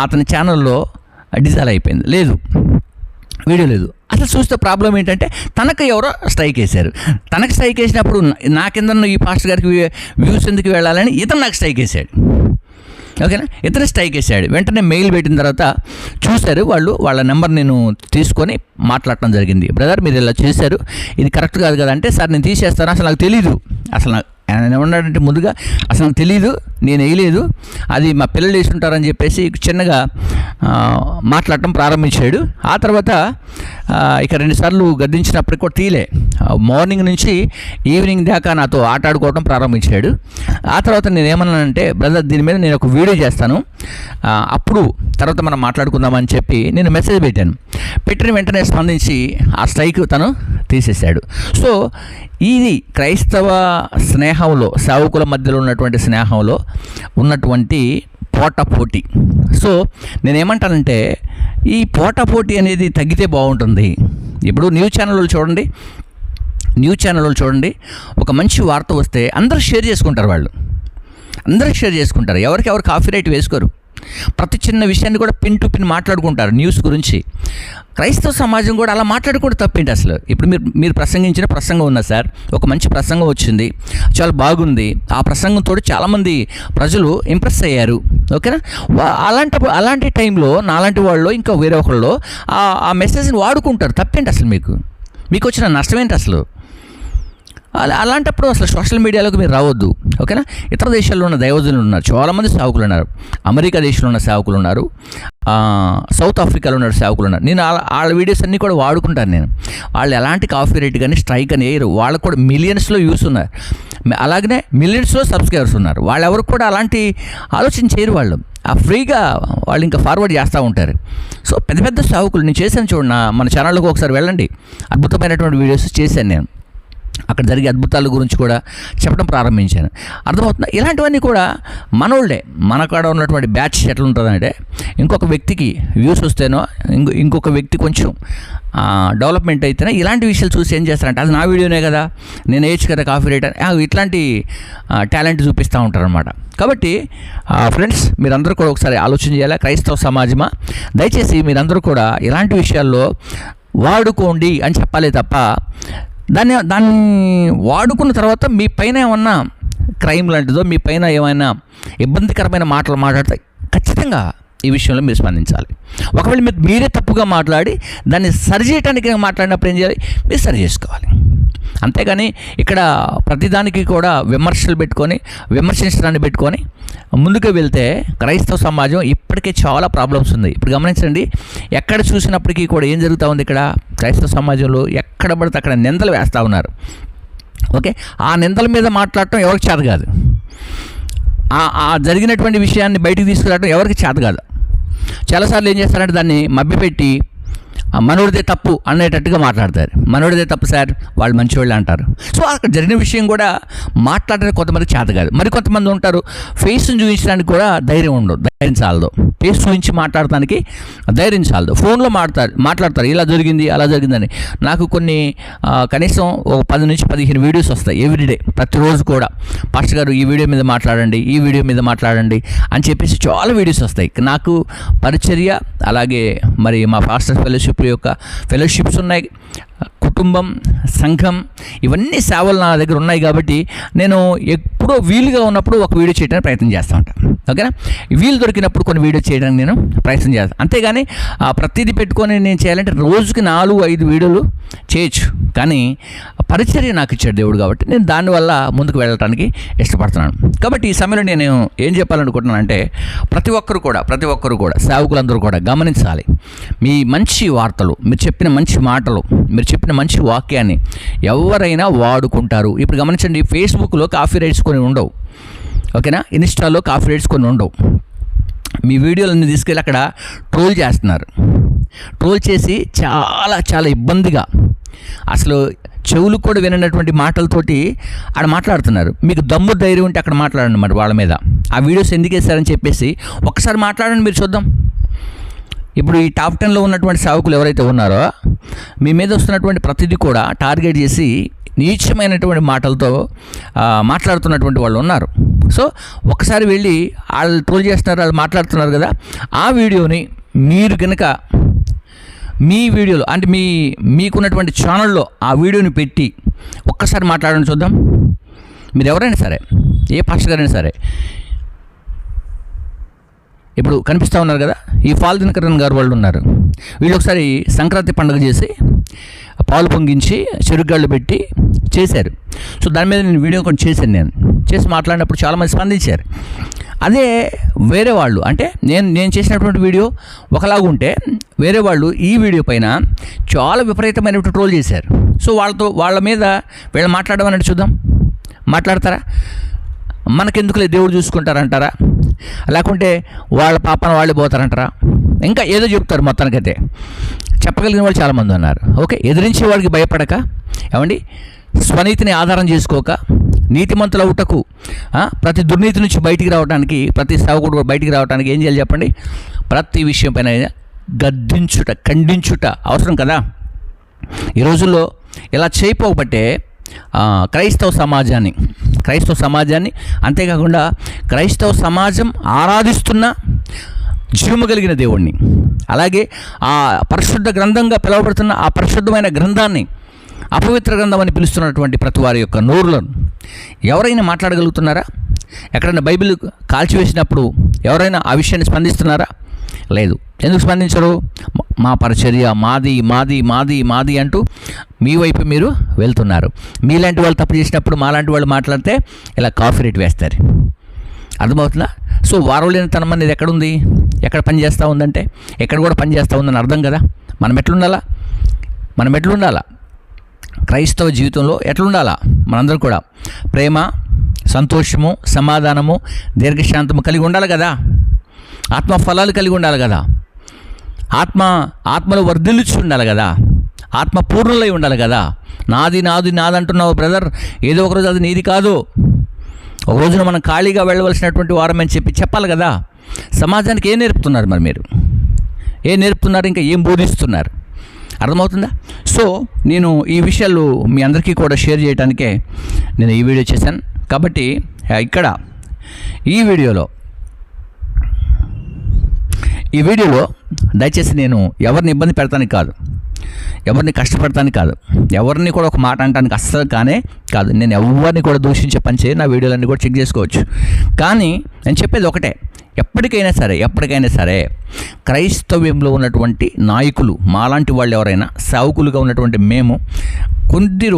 అతని ఛానల్లో డిజాల్ అయిపోయింది, లేదు వీడియో లేదు. అసలు చూస్తే ప్రాబ్లం ఏంటంటే తనకు ఎవరో స్ట్రైక్ వేశారు. తనకు స్ట్రైక్ వేసినప్పుడు నా కింద ఈ పాస్టర్ గారికి వ్యూస్ ఎందుకు వెళ్ళాలని ఇతను నాకు స్ట్రైక్ వేశాడు. ఓకేనా, ఇతను స్ట్రైక్ వేసాడు. వెంటనే మెయిల్ పెట్టిన తర్వాత చూశారు వాళ్ళు, వాళ్ళ నెంబర్ నేను తీసుకొని మాట్లాడటం జరిగింది. బ్రదర్ మీరు ఇలా చేశారు, ఇది కరెక్ట్ కాదు కదా అంటే, సార్ నేను తీసేస్తాను, అసలు నాకు తెలీదు, అసలు ఆయన ఏమన్నాడంటే ముందుగా అసలు నాకు తెలీదు, నేను వేయలేదు, అది మా పిల్లలు వేసి ఉంటారని చెప్పేసి చిన్నగా మాట్లాడటం ప్రారంభించాడు. ఆ తర్వాత ఇక 2 సార్లు గద్దించినప్పటికి కూడా తీలే. మార్నింగ్ నుంచి ఈవినింగ్ దాకా నాతో ఆటాడుకోవడం ప్రారంభించాడు. ఆ తర్వాత నేను ఏమన్నానంటే, బ్రదర్ దీని మీద నేను ఒక వీడియో చేస్తాను, అప్పుడు తర్వాత మనం మాట్లాడుకుందామని చెప్పి నేను మెసేజ్ పెట్టాను. పెట్టిన వెంటనే స్పందించి ఆ స్ట్రైక్ తను తీసేశాడు. సో ఇది క్రైస్తవ స్నేహంలో, సేవకుల మధ్యలో ఉన్నటువంటి స్నేహంలో ఉన్నటువంటి పోటాపోటీ. సో నేనేమంటానంటే ఈ పోటాపోటీ అనేది తగ్గితే బాగుంటుంది. ఇప్పుడు న్యూస్ ఛానళ్ళు చూడండి, ఒక మంచి వార్త వస్తే అందరూ షేర్ చేసుకుంటారు, అందరూ షేర్ చేసుకుంటారు, ఎవరు కాపీరైట్ వేసుకోరు. ప్రతి చిన్న విషయాన్ని కూడా పిన్ టు పిన్ మాట్లాడుకుంటారు న్యూస్ గురించి. క్రైస్తవ సమాజం కూడా అలా మాట్లాడుకుంటే తప్పేంటి అసలు? ఇప్పుడు మీరు ప్రసంగించిన ప్రసంగం ఉన్నా సార్, ఒక మంచి ప్రసంగం వచ్చింది, చాలా బాగుంది, ఆ ప్రసంగంతో చాలామంది ప్రజలు ఇంప్రెస్ అయ్యారు. ఓకేనా, అలాంటి టైంలో నాలాంటి వాళ్ళు ఇంకా వేరే ఒకళ్ళు ఆ మెసేజ్ని వాడుకుంటారు. తప్పేంటి అసలు? మీకు వచ్చిన నష్టం ఏంటి అసలు? అలాంటప్పుడు అసలు సోషల్ మీడియాలోకి మీరు రావద్దు. ఓకేనా, ఇతర దేశాల్లో ఉన్న దైవజనులు ఉన్నారు, చాలామంది సేవకులు ఉన్నారు, అమెరికా దేశంలో ఉన్న సేవకులు ఉన్నారు, సౌత్ ఆఫ్రికాలో ఉన్న సేవకులు ఉన్నారు. నేను వాళ్ళ వీడియోస్ అన్నీ కూడా వాడుకుంటాను. నేను వాళ్ళు ఎలాంటి కాపీరైట్ కానీ స్ట్రైక్ అని వేయరు. వాళ్ళకు కూడా మిలియన్స్లో వ్యూస్ ఉన్నారు, అలాగనే మిలియన్స్లో సబ్స్క్రైబర్స్ ఉన్నారు. వాళ్ళు ఎవరికి కూడా అలాంటి ఆలోచన చేయరు. వాళ్ళు ఫ్రీగా వాళ్ళు ఇంకా ఫార్వర్డ్ చేస్తూ ఉంటారు. సో పెద్ద పెద్ద సేవకులు నేను చేశాను చూడండి, మన ఛానల్లోకి ఒకసారి వెళ్ళండి, అద్భుతమైనటువంటి వీడియోస్ చేశాను నేను. అక్కడ జరిగే అద్భుతాల గురించి కూడా చెప్పడం ప్రారంభించాను. అర్థమవుతుంది. ఇలాంటివన్నీ కూడా మనోళ్ళే, మన కాడ ఉన్నటువంటి బ్యాచ్ ఎట్లా ఉంటుందంటే, ఇంకొక వ్యక్తికి వ్యూస్ వస్తేనో, ఇంకొక వ్యక్తి కొంచెం డెవలప్మెంట్ అయితేనే ఇలాంటి విషయాలు చూసి ఏం చేస్తారంటే, అది నా వీడియోనే కదా, నేను వేయచ్చు కదా కాపీరైట్ అని ఇట్లాంటి టాలెంట్ చూపిస్తూ ఉంటారనమాట. కాబట్టి ఫ్రెండ్స్, మీరందరూ కూడా ఒకసారి ఆలోచన చేయాలి. క్రైస్తవ సమాజమా, దయచేసి మీరందరూ కూడా ఇలాంటి విషయాల్లో వాడుకోండి అని చెప్పాలి తప్ప, దాన్ని వాడుకున్న తర్వాత మీ పైన ఏమన్నా క్రైమ్ లాంటిదో, మీ పైన ఏమైనా ఇబ్బందికరమైన మాటలు మాట్లాడితే ఖచ్చితంగా ఈ విషయంలో మీరు స్పందించాలి. ఒకవేళ మీరే తప్పుగా మాట్లాడి దాన్ని సరిచేయడానికి మాట్లాడినప్పుడు ఏం చేయాలి? మీరు సరి చేసుకోవాలి. అంతేగాని ఇక్కడ ప్రతిదానికి కూడా విమర్శించడాన్ని పెట్టుకొని ముందుకు వెళ్తే క్రైస్తవ సమాజం ఇప్పటికే చాలా ప్రాబ్లమ్స్ ఉంది. ఇప్పుడు గమనించండి, ఎక్కడ చూసినప్పటికీ కూడా ఏం జరుగుతూ ఉంది? ఇక్కడ క్రైస్తవ సమాజంలో ఎక్కడ పడితే అక్కడ నిందలు వేస్తూ ఉన్నారు. ఓకే, ఆ నిందల మీద మాట్లాడటం ఎవరికి చేత కాదు. ఆ జరిగినటువంటి విషయాన్ని బయటికి తీసుకురావడం ఎవరికి చేత కాదు. చాలాసార్లు ఏం చేస్తారంటే దాన్ని మభ్యపెట్టి మనోడిదే తప్పు అనేటట్టుగా మాట్లాడతారు. మనోడిదే తప్పు సార్, వాళ్ళు మంచివాళ్ళు అంటారు. సో అక్కడ జరిగిన విషయం కూడా మాట్లాడడానికి కొంతమంది చేత కాదు. మరి కొంతమంది ఉంటారు, ఫేస్ని చూపించడానికి కూడా ధైర్యం ఉండదు. ధైర్యం చాలదు, ఫేస్ గురించి మాట్లాడటానికి ధైర్యం చాలదు. ఫోన్లో మాట్లాడతారు ఇలా జరిగింది అలా జరిగిందని. నాకు కొన్ని కనీసం ఒక 10 నుంచి 15 వీడియోస్ వస్తాయి ఎవ్రీడే, ప్రతిరోజు కూడా. పాస్టర్ గారు ఈ వీడియో మీద మాట్లాడండి, ఈ వీడియో మీద మాట్లాడండి అని చెప్పేసి చాలా వీడియోస్ వస్తాయి. నాకు పరిచర్య, అలాగే మరి మా పాస్టర్ ఫెలోషిప్ యొక్క ఫెలోషిప్స్ ఉన్నాయి, కుటుంబం, సంఘం, ఇవన్నీ సేవలు నా దగ్గర ఉన్నాయి. కాబట్టి నేను ఎప్పుడో వీలుగా ఉన్నప్పుడు ఒక వీడియో చేయడానికి ప్రయత్నం చేస్తూ ఉంటాను. ఓకేనా? వీలు దొరికినప్పుడు కొన్ని వీడియో చేయడానికి నేను ప్రయత్నం చేస్తాను. అంతేగాని ప్రతిదీ పెట్టుకొని నేను చేయాలంటే రోజుకి 4-5 వీడియోలు చేయొచ్చు. కానీ పరిచర్య నాకు ఇచ్చాడు దేవుడు, కాబట్టి నేను దానివల్ల ముందుకు వెళ్ళడానికి ఇష్టపడుతున్నాను. కాబట్టి ఈ సమయంలో నేను ఏం చెప్పాలనుకుంటున్నానంటే, ప్రతి ఒక్కరు కూడా సేవకులందరూ కూడా గమనించాలి. మీ మంచి వార్తలు, మీరు చెప్పిన మంచి మాటలు, మీరు చెప్పిన మంచి వాక్యాన్ని ఎవరైనా వాడుకుంటారు. ఇప్పుడు గమనించండి, ఫేస్బుక్లో కాఫీ రైట్స్ కొన్ని ఉండవు. ఓకేనా? ఇన్స్టాలో కాఫీ రైట్స్ కొన్ని ఉండవు. మీ వీడియోలన్నీ తీసుకెళ్ళి అక్కడ ట్రోల్ చేస్తున్నారు. ట్రోల్ చేసి చాలా చాలా ఇబ్బందిగా, అసలు చెవులు కూడా వినటువంటి మాటలతోటి ఆడ మాట్లాడుతున్నారు. మీకు దమ్ము ధైర్యం ఉంటే అక్కడ మాట్లాడండి మరి వాళ్ళ మీద. ఆ వీడియోస్ ఎందుకు వేస్తారని చెప్పేసి ఒక్కసారి మాట్లాడండి, మీరు చూద్దాం. ఇప్పుడు ఈ టాప్ 10లో ఉన్నటువంటి సేవకులు ఎవరైతే ఉన్నారో, మీ మీద వస్తున్నటువంటి ప్రతిదీ కూడా టార్గెట్ చేసి నీచమైనటువంటి మాటలతో మాట్లాడుతున్నటువంటి వాళ్ళు ఉన్నారు. సో ఒకసారి వెళ్ళి వాళ్ళు ట్రోల్ చేస్తున్నారు, వాళ్ళు మాట్లాడుతున్నారు కదా, ఆ వీడియోని మీరు కనుక మీ వీడియోలో అంటే మీకున్నటువంటి ఛానల్లో ఆ వీడియోని పెట్టి ఒక్కసారి మాట్లాడండి చూద్దాం. మీరు ఎవరైనా సరే, ఏ పాస్టర్ గారైనా సరే, ఇప్పుడు కనిపిస్తూ ఉన్నారు కదా, ఈ పాల్ దినకరన్ గారు వాళ్ళు ఉన్నారు. వీళ్ళు ఒకసారి సంక్రాంతి పండుగ చేసి పాలు పొంగించి చెరుగ్గాళ్ళు పెట్టి చేశారు. సో దాని మీద నేను వీడియో కొంచెం చేశాను. నేను చేసి మాట్లాడినప్పుడు చాలామంది స్పందించారు. అదే వేరే వాళ్ళు, అంటే నేను చేసినటువంటి వీడియో ఒకలాగుంటే, వేరే వాళ్ళు ఈ వీడియో పైన చాలా విపరీతమైనటువంటి ట్రోల్ చేశారు. సో వాళ్ళ మీద వీళ్ళు మాట్లాడమన్నట్టు చూద్దాం. మాట్లాడతారా? మనకెందుకులే దేవుడు చూసుకుంటారంటారా, లేకుంటే వాళ్ళ పాపన వాళ్ళే పోతారంటారా, ఇంకా ఏదో చెప్తారు. మొత్తానికైతే చెప్పగలిగిన వాళ్ళు చాలామంది ఉన్నారు. ఓకే, ఎదిరించే వాడికి భయపడక, ఏమండి, స్వనీతిని ఆధారం చేసుకోక, నీతిమంతుల అవుటకు, ప్రతి దుర్నీతి నుంచి బయటికి రావడానికి, ప్రతి సేవకుడు బయటికి రావడానికి ఏం చేయాలి చెప్పండి? ప్రతి విషయం పైన గద్దించుట, ఖండించుట అవసరం కదా. ఈ రోజుల్లో ఇలా చేయకపోబట్టే క్రైస్తవ సమాజాన్ని అంతేకాకుండా క్రైస్తవ సమాజం ఆరాధిస్తున్న జీవము కలిగిన దేవుణ్ణి, అలాగే ఆ పరిశుద్ధ గ్రంథంగా పిలువబడుతున్న ఆ పరిశుద్ధమైన గ్రంథాన్ని అపవిత్ర గ్రంథం అని పిలుస్తున్నటువంటి ప్రతి వారి యొక్క నోరులను ఎవరైనా మాట్లాడగలుగుతున్నారా? ఎక్కడైనా బైబిల్ కాల్చివేసినప్పుడు ఎవరైనా ఆ విషయాన్ని స్పందిస్తున్నారా? లేదు. ఎందుకు స్పందించరు? మా పరిచర్య మాది మాది మాది మాది అంటూ మీ వైపు మీరు వెళ్తున్నారు. మీలాంటి వాళ్ళు తప్పు చేసినప్పుడు మాలాంటి వాళ్ళు మాట్లాడితే ఇలా కాఫీ రేట్ వేస్తారు. అర్థమవుతుందా? సో వారవలేనితనం అనేది ఎక్కడుంది? ఎక్కడ పని చేస్తూ ఉందంటే ఎక్కడ కూడా పని చేస్తూ ఉందని అర్థం కదా. మనం ఎట్లుండాలా? క్రైస్తవ జీవితంలో ఎట్లుండాలా? మనందరం కూడా ప్రేమ, సంతోషము, సమాధానము, దీర్ఘశాంతము కలిగి ఉండాలి కదా. ఆత్మ ఫలాలు కలిగి ఉండాలి కదా. ఆత్మలో వర్ధిల్లుచు ఉండాలి కదా. ఆత్మ పూర్ణులై ఉండాలి కదా. నాది అంటున్నావు బ్రదర్, ఏదో ఒకరోజు అది నీది కాదు. ఒక రోజున మనం ఖాళీగా వెళ్ళవలసినటువంటి వారమని చెప్పాలి కదా. సమాజానికి ఏం నేర్పుతున్నారు మరి మీరు? ఏం నేర్పుతున్నారు? ఇంకా ఏం బోధిస్తున్నారు? అర్థమవుతుందా? సో నేను ఈ విషయాలు మీ అందరికీ కూడా షేర్ చేయడానికే నేను ఈ వీడియో చేశాను. కాబట్టి ఇక్కడ ఈ వీడియోలో దయచేసి నేను ఎవరిని ఇబ్బంది పెడతానికి కాదు, ఎవరిని కష్టపడటానికి కాదు, ఎవరిని కూడా ఒక మాట అనడానికి అస్సలు కాదు. నేను ఎవరిని కూడా దూషించే పని చేయ, నా వీడియోలన్నీ కూడా చెక్ చేసుకోవచ్చు. కానీ నేను చెప్పేది ఒకటే, ఎప్పటికైనా సరే క్రైస్తవ్యంలో ఉన్నటువంటి నాయకులు, మాలాంటి వాళ్ళు ఎవరైనా సేవకులుగా ఉన్నటువంటి మేము కొద్ది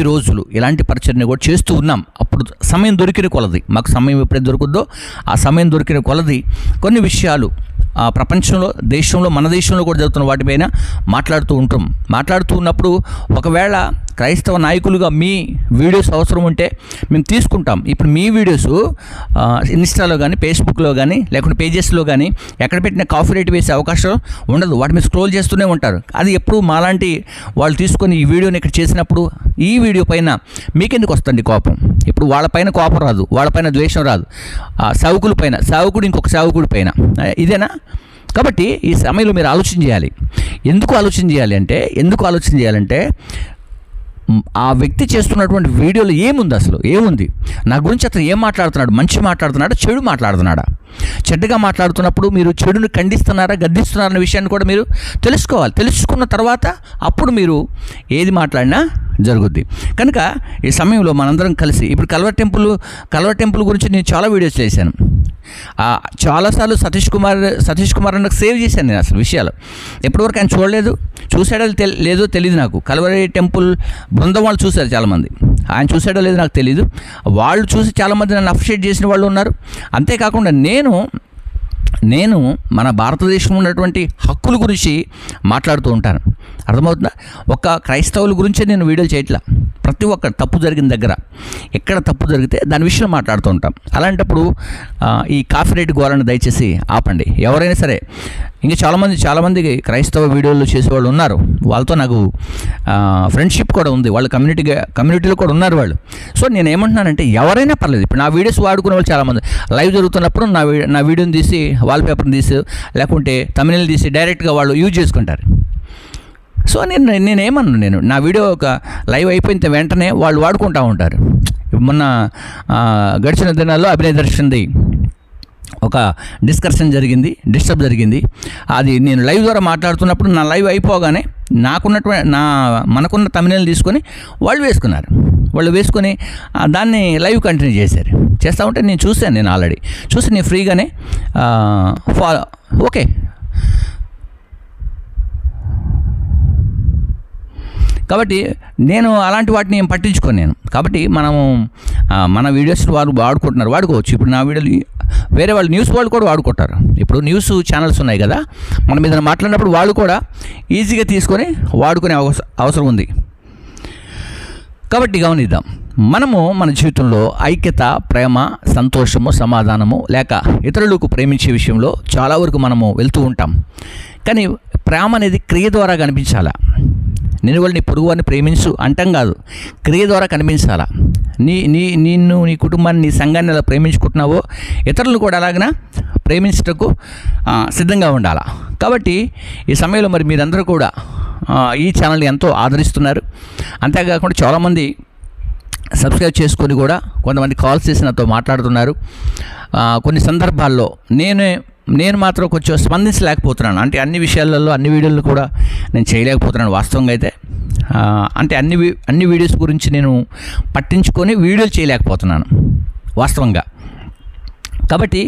రోజులు ఇలాంటి పరిచర్ని కూడా చేస్తూ ఉన్నాం. అప్పుడు సమయం దొరికిన కొలది, మాకు సమయం ఎప్పుడైతే దొరుకుద్దో ఆ సమయం దొరికిన కొలది కొన్ని విషయాలు ప్రపంచంలో, దేశంలో, మన దేశంలో కూడా జరుగుతున్న వాటిపైన మాట్లాడుతూ ఉన్నప్పుడు ఒకవేళ క్రైస్తవ నాయకులుగా మీ వీడియోస్ అవసరం ఉంటే మేము తీసుకుంటాం. ఇప్పుడు మీ వీడియోస్ ఇన్స్టాలో కానీ ఫేస్బుక్లో కానీ లేకుంటే పేజెస్లో కానీ ఎక్కడ పెట్టిన కాపీ రైట్ వేసే అవకాశం ఉండదు. వాటి మీద స్క్రోల్ చేస్తూనే ఉంటారు. అది ఎప్పుడు మాలాంటి వాళ్ళు తీసుకొని ఈ వీడియోని ఇక్కడ చేసినప్పుడు ఈ వీడియో పైన మీకెందుకు వస్తుంది కోపం? ఇప్పుడు వాళ్ళపైన కోపం రాదు, వాళ్ళపైన ద్వేషం రాదు, సేవకుల పైన, సేవకుడు ఇంకొక సేవకుడి పైన, ఇదేనా? కాబట్టి ఈ సమయంలో మీరు ఆలోచన చేయాలి. ఎందుకు ఆలోచన చేయాలంటే ఆ వ్యక్తి చేస్తున్నటువంటి వీడియోలో ఏముంది, అసలు ఏముంది, నా గురించి అతను ఏం మాట్లాడుతున్నాడు, మంచి మాట్లాడుతున్నాడా, చెడు మాట్లాడుతున్నాడా? చెడ్డగా మాట్లాడుతున్నప్పుడు మీరు చెడుని ఖండిస్తున్నారా, గద్దిస్తున్నారన్న విషయాన్ని కూడా మీరు తెలుసుకోవాలి. తెలుసుకున్న తర్వాత అప్పుడు మీరు ఏది మాట్లాడినా జరుగుద్ది. కనుక ఈ సమయంలో మనందరం కలిసి ఇప్పుడు కల్వర్ టెంపుల్ గురించి నేను చాలా వీడియోస్ చేశాను. చాలాసార్లు సతీష్ కుమార్ నాకు సేవ్ చేశాను నేను అసలు విషయాలు. ఎప్పటివరకు ఆయన చూసాడో లేదో తెలియదు నాకు. కల్వరి టెంపుల్ బృందం వాళ్ళు చూశారు చాలామంది, ఆయన చూసాడో లేదో నాకు తెలియదు. వాళ్ళు చూసి చాలామంది నన్ను అప్రిషియేట్ చేసిన వాళ్ళు ఉన్నారు. అంతేకాకుండా నేను మన భారతదేశంలో ఉన్నటువంటి హక్కుల గురించి మాట్లాడుతూ ఉంటాను. అర్థమవుతుందా? ఒక్క క్రైస్తవుల గురించే నేను వీడియోలు చేయట్లా. ప్రతి ఒక్క తప్పు జరిగిన దగ్గర ఎక్కడ తప్పు జరిగితే దాని విషయంలో మాట్లాడుతూ ఉంటాం. అలాంటప్పుడు ఈ కాపీ రైట్ గోలను దయచేసి ఆపండి. ఎవరైనా సరే, ఇంకా చాలామంది క్రైస్తవ వీడియోలు చేసేవాళ్ళు ఉన్నారు. వాళ్ళతో నాకు ఫ్రెండ్షిప్ కూడా ఉంది. వాళ్ళు కమ్యూనిటీలో కూడా ఉన్నారు వాళ్ళు. సో నేను ఏమంటున్నానంటే ఎవరైనా పర్లేదు. ఇప్పుడు నా వీడియోస్ వాడుకునే వాళ్ళు చాలామంది లైవ్ జరుగుతున్నప్పుడు నా వీడియోని తీసి వాల్పేపర్ని తీసి లేకుంటే తమిళని తీసి డైరెక్ట్గా వాళ్ళు యూజ్ చేసుకుంటారు. సో నేనేమన్నా నా వీడియో ఒక లైవ్ అయిపోయిన వెంటనే వాళ్ళు వాడుకుంటూ ఉంటారు. మొన్న గడిచిన దినాల్లో అభినయ దర్శన్ది ఒక డిస్టర్బ్ జరిగింది. అది నేను లైవ్ ద్వారా మాట్లాడుతున్నప్పుడు నా లైవ్ అయిపోగానే మనకున్న తమిళని తీసుకొని వాళ్ళు వేసుకొని దాన్ని లైవ్ కంటిన్యూ చేస్తూ ఉంటే నేను చూశాను. ఆల్రెడీ చూసి నేను ఫ్రీగానే ఓకే. కాబట్టి నేను అలాంటి వాటిని ఏం పట్టించుకోను. కాబట్టి మన వీడియోస్ వారు వాడుకోవచ్చు. ఇప్పుడు నా వీడియోలు వేరే వాళ్ళు న్యూస్ వాళ్ళు కూడా వాడుకుంటారు. ఇప్పుడు న్యూస్ ఛానల్స్ ఉన్నాయి కదా, మనం మీద మాట్లాడినప్పుడు వాళ్ళు కూడా ఈజీగా తీసుకొని వాడుకునే అవసరం ఉంది. కాబట్టి గమనిద్దాం, మనము మన జీవితంలో ఐక్యత, ప్రేమ, సంతోషము, సమాధానము లేక ఇతరులకు ప్రేమించే విషయంలో చాలా వరకు మనము వెళ్తూ ఉంటాం. కానీ ప్రేమ అనేది క్రియ ద్వారా కనిపించాలా. నేను వాళ్ళు నీ పొరుగు వారిని ప్రేమించు అంటాం కాదు, క్రియ ద్వారా కనిపించాలా. నిన్ను, నీ కుటుంబాన్ని, నీ సంఘాన్ని ఎలా ప్రేమించుకుంటున్నావో ఇతరులను కూడా అలాగనా ప్రేమించటకు సిద్ధంగా ఉండాలా. కాబట్టి ఈ సమయంలో మరి మీరందరూ కూడా ఈ ఛానల్ని ఎంతో ఆదరిస్తున్నారు. అంతేకాకుండా చాలామంది సబ్స్క్రైబ్ చేసుకొని కూడా కొంతమంది కాల్స్ చేసి నాతో మాట్లాడుతున్నారు. కొన్ని సందర్భాల్లో నేను మాత్రం కొంచెం స్పందించలేకపోతున్నాను. అంటే అన్ని విషయాలలో అన్ని వీడియోలు కూడా నేను చేయలేకపోతున్నాను వాస్తవంగా అయితే. అంటే అన్ని వీడియోస్ గురించి నేను పట్టించుకొని వీడియోలు చేయలేకపోతున్నాను వాస్తవంగా. కాబట్టి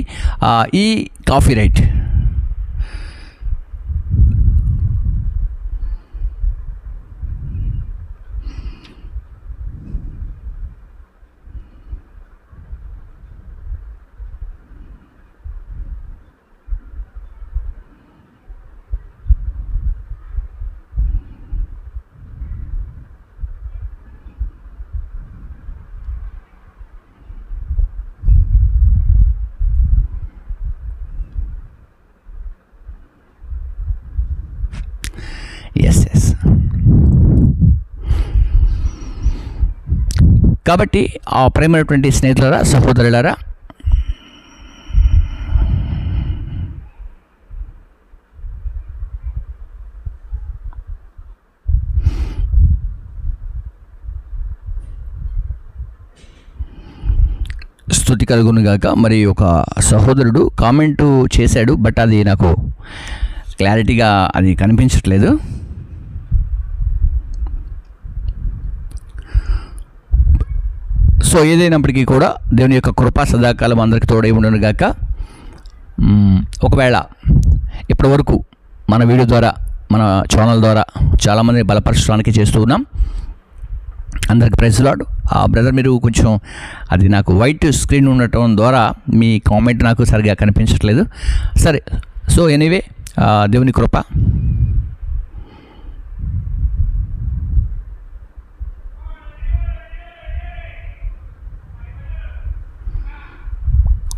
ఈ కాపీ రైట్ ఎస్. కాబట్టి ఆ ప్రేమైనటువంటి స్నేహితులారా, సహోదరులారా, స్తుతి కలుగును గాక. మరి ఒక సహోదరుడు కామెంటు చేశాడు, బట్ అది నాకు క్లారిటీగా అది కనిపించట్లేదు. సో ఏదైనప్పటికీ కూడా దేవుని యొక్క కృపా సదాకాలం అందరికీ తోడై ఉండను గాక. ఒకవేళ ఇప్పటి వరకు మన వీడియో ద్వారా, మన ఛానల్ ద్వారా చాలామంది బలపరచడానికి చేస్తూ ఉన్నాం. అందరికి ప్రైజ్ లార్డ్. బ్రదర్, మీరు కొంచెం అది నాకు వైట్ స్క్రీన్ ఉండటం ద్వారా మీ కామెంట్ నాకు సరిగా కనిపించట్లేదు. సరే, సో ఎనీవే, దేవుని కృప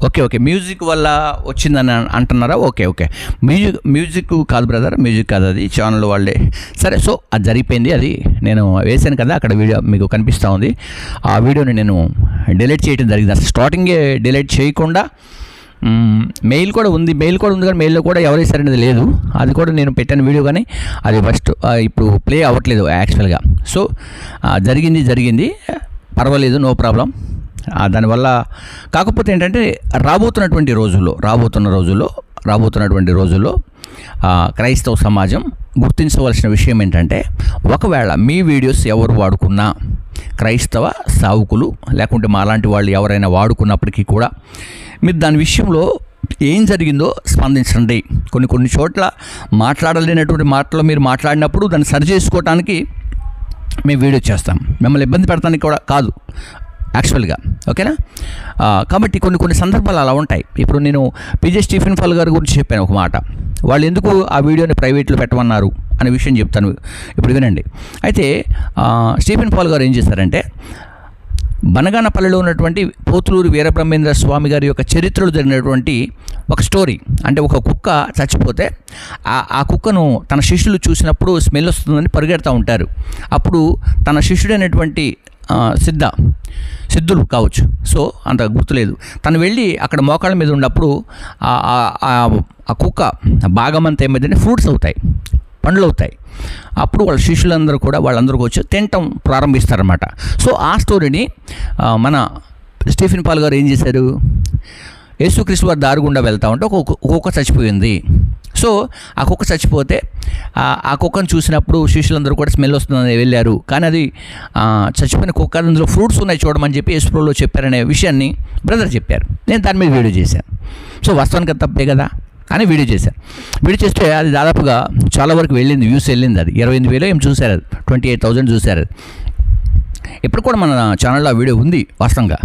ఓకే మ్యూజిక్ వల్ల వచ్చిందని అంటున్నారా? ఓకే మ్యూజిక్ కాదు బ్రదర్, మ్యూజిక్ కాదు, అది ఛానల్ వాళ్ళే. సరే, సో అది జరిగిపోయింది. అది నేను వేసాను కదా, అక్కడ వీడియో మీకు కనిపిస్తూ ఉంది. ఆ వీడియోని నేను డిలీట్ చేయడం జరిగింది. అసలు స్టార్టింగే డిలీట్ చేయకుండా మెయిల్ కూడా ఉంది కానీ మెయిల్లో కూడా ఎవరు వేసారనేది లేదు. అది కూడా నేను పెట్టిన వీడియో, కానీ అది ఫస్ట్ ఇప్పుడు ప్లే అవ్వట్లేదు యాక్చువల్గా. సో జరిగింది, పర్వాలేదు, నో ప్రాబ్లం. దానివల్ల కాకపోతే ఏంటంటే రాబోతున్నటువంటి రోజుల్లో క్రైస్తవ సమాజం గుర్తించవలసిన విషయం ఏంటంటే, ఒకవేళ మీ వీడియోస్ ఎవరు వాడుకున్నా, క్రైస్తవ సావుకులు లేకుంటే మాలాంటి వాళ్ళు ఎవరైనా వాడుకున్నప్పటికీ కూడా మీరు దాని విషయంలో ఏం జరిగిందో స్పందించండి. కొన్ని చోట్ల మాట్లాడలేనటువంటి మాటలు మీరు మాట్లాడినప్పుడు దాన్ని సరి చేసుకోవటానికి మేము వీడియో చేస్తాం, మిమ్మల్ని ఇబ్బంది పెడతానికి కూడా కాదు యాక్చువల్గా, ఓకేనా? కాబట్టి కొన్ని సందర్భాలు అలా ఉంటాయి. ఇప్పుడు నేను పిజే స్టీఫెన్ పాల్ గారి గురించి చెప్పాను ఒక మాట. వాళ్ళు ఎందుకు ఆ వీడియోని ప్రైవేట్లో పెట్టమన్నారు అనే విషయం చెప్తాను, ఇప్పుడు వినండి. అయితే స్టీఫెన్ పాల్ గారు ఏం చేశారంటే, బనగానపల్లిలో ఉన్నటువంటి పోతులూరు వీరబ్రహ్మేంద్ర స్వామి గారి యొక్క చరిత్రలో జరిగినటువంటి ఒక స్టోరీ. అంటే ఒక కుక్క చచ్చిపోతే ఆ కుక్కను తన శిష్యులు చూసినప్పుడు స్మెల్ వస్తుందని పరిగెడతా ఉంటారు. అప్పుడు తన శిష్యుడైనటువంటి సిద్ధులు కావచ్చు, సో అంత గుర్తులేదు, తను వెళ్ళి అక్కడ మోకాళ్ళ మీద ఉన్నప్పుడు ఆ కుక్క భాగమంతా ఏమైందంటే ఫ్రూట్స్ అవుతాయి, పండ్లు అవుతాయి. అప్పుడు వాళ్ళ శిష్యులందరూ కూడా వాళ్ళందరూ వచ్చి తినటం ప్రారంభిస్తారన్నమాట. సో ఆ స్టోరీని మన స్టీఫెన్ పాల్ గారు ఏం చేశారు, యేసుక్రీస్తు వారు దారి గుండా వెళ్తూ ఉంటే ఒక కుక్క చచ్చిపోయింది. సో ఆ కుక్క చచ్చిపోతే ఆ కుక్కను చూసినప్పుడు శిష్యులందరూ కూడా స్మెల్ వస్తుందని వెళ్ళారు. కానీ అది చచ్చిపోయిన కుక్క, అందులో ఫ్రూట్స్ ఉన్నాయి చూడమని చెప్పి యేసుప్రభువులో చెప్పారనే విషయాన్ని బ్రదర్ చెప్పారు. నేను దాని మీద వీడియో చేశాను. సో వాస్తవానికి అది తప్పే కదా అని వీడియో చేశాను. వీడియో చేస్తే అది దాదాపుగా చాలా వరకు వెళ్ళింది, వ్యూస్ వెళ్ళింది. అది 28,000 ఏం చూశారు, అది 28,000 చూశారు. ఇప్పుడు కూడా మన ఛానల్లో ఆ వీడియో ఉంది వాస్తవంగా.